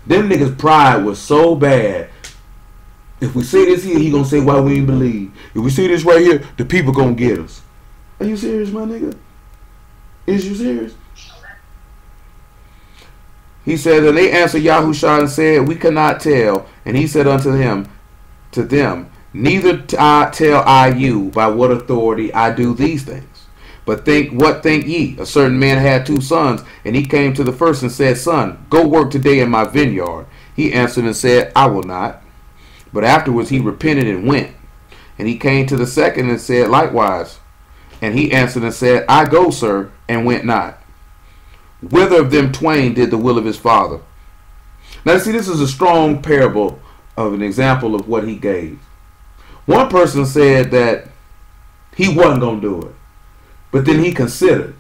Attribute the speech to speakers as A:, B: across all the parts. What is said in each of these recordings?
A: Them niggas' pride was so bad. If we say this here, he gonna say why we ain't believe. If we say this right here, the people gonna get us. Are you serious, my nigga? Is you serious? He said, and they answered Yahushua and said, we cannot tell. And he said unto him, to them, neither tell I you by what authority I do these things. But what think ye? A certain man had 2 sons, and he came to the first and said, Son, go work today in my vineyard. He answered and said, I will not. But afterwards he repented and went. And he came to the second and said likewise. And he answered and said, I go, sir, and went not. Whither of them twain did the will of his father? Now see, this is a strong parable of an example of what he gave. One person said that he wasn't going to do it. But then he considered.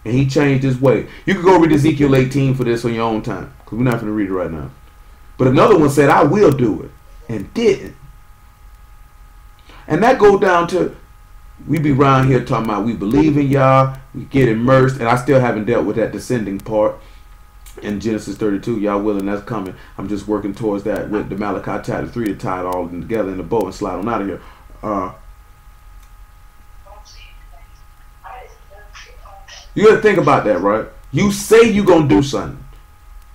A: And he changed his way. You can go read Ezekiel 18 for this on your own time. Because we're not going to read it right now. But another one said, I will do it. And didn't. And that go down to, we be around here talking about we believe in y'all, we get immersed, and I still haven't dealt with that descending part in Genesis 32. Y'all willing, that's coming. I'm just working towards that with the Malachi chapter 3 to tie it all together in the bow and slide on out of here. You got to think about that, right? You say you're going to do something.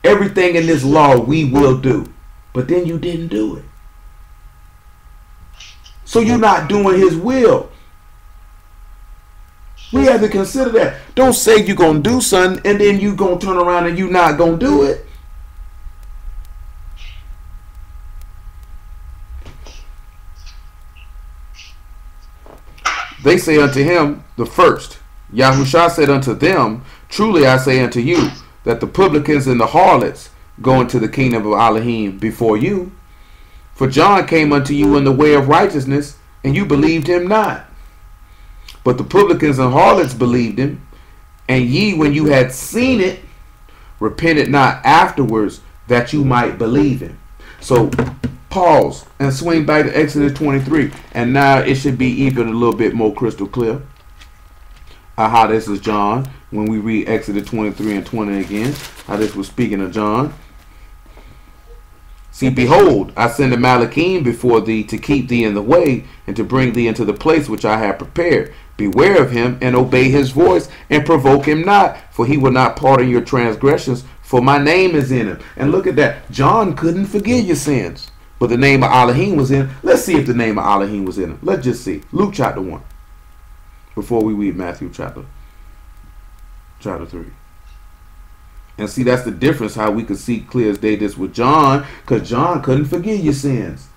A: Everything in this law we will do. But then you didn't do it. So you're not doing his will. We have to consider that. Don't say you're going to do something and then you're going to turn around and you're not going to do it. They say unto him, the first. Yahushua said unto them, truly I say unto you, that the publicans and the harlots go into the kingdom of Elohim before you. For John came unto you in the way of righteousness, and you believed him not. But the publicans and harlots believed him, and ye, when you had seen it, repented not afterwards, that you might believe him. So pause and swing back to Exodus 23, and now it should be even a little bit more crystal clear. How this is John, when we read Exodus 23 and 20 again, how this was speaking of John. See, behold, I send a Malachim before thee to keep thee in the way and to bring thee into the place which I have prepared. Beware of him and obey his voice and provoke him not, for he will not pardon your transgressions, for my name is in him. And look at that. John couldn't forgive your sins, but the name of Elohim was in him. Let's see if the name of Elohim was in him. Let's just see. Luke chapter 1. Before we read Matthew chapter 3. And see, that's the difference, how we could see clear as day this with John, because John couldn't forgive your sins.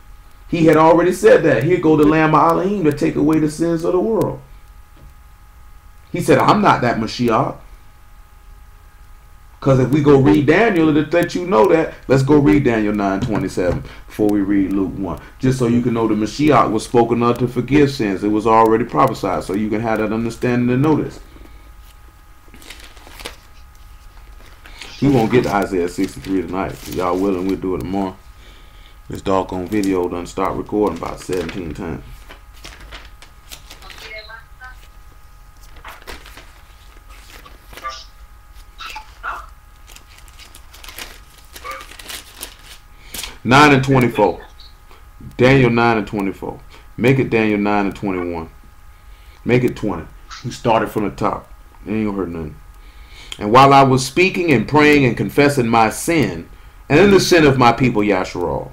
A: He had already said that. Here go the Lamb of Elohim to take away the sins of the world. He said, I'm not that Mashiach. Because if we go read Daniel, it'll let you know that. Let's go read Daniel 9:27 before we read Luke 1. Just so you can know the Mashiach was spoken of to forgive sins. It was already prophesied. So you can have that understanding and know this. We won't get to Isaiah 63 tonight. If y'all willing, we'll do it tomorrow. This doggone video done start recording about 17 times. Nine and 24. Daniel 9 and 24. Make it Daniel 9 and 21. Make it 20. We started from the top. It ain't gonna hurt nothing. And while I was speaking and praying and confessing my sin, and in the sin of my people Yasharal,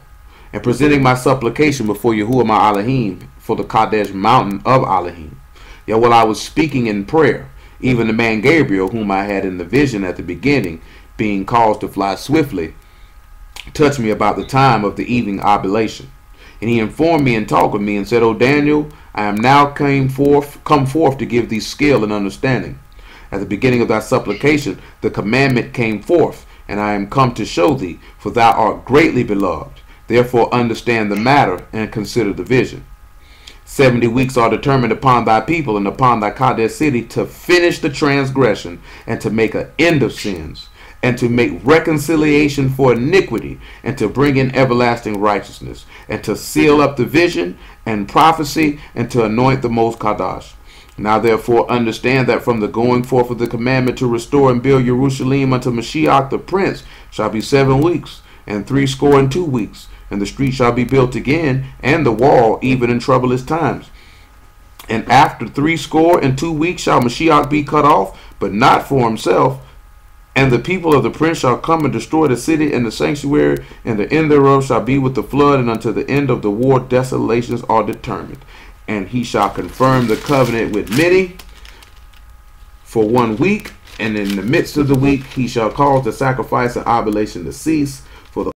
A: and presenting my supplication before Yahuwah my Elohim for the Kadesh mountain of Elohim, yet while I was speaking in prayer, even the man Gabriel, whom I had in the vision at the beginning, being caused to fly swiftly, touched me about the time of the evening oblation. And he informed me and talked with me and said, O Daniel, I am now come forth to give thee skill and understanding. At the beginning of thy supplication, the commandment came forth, and I am come to show thee, for thou art greatly beloved. Therefore understand the matter and consider the vision. 70 weeks are determined upon thy people and upon thy Kadesh city to finish the transgression and to make an end of sins, and to make reconciliation for iniquity, and to bring in everlasting righteousness, and to seal up the vision and prophecy, and to anoint the most Kadosh. Now therefore understand that from the going forth of the commandment to restore and build Jerusalem unto Mashiach the Prince shall be 7 weeks, and 62 weeks, and the street shall be built again, and the wall, even in troublous times. And after 62 weeks shall Mashiach be cut off, but not for himself. And the people of the prince shall come and destroy the city and the sanctuary, and the end thereof shall be with the flood, and until the end of the war desolations are determined. And he shall confirm the covenant with many for 1 week, and in the midst of the week he shall cause the sacrifice and oblation to cease,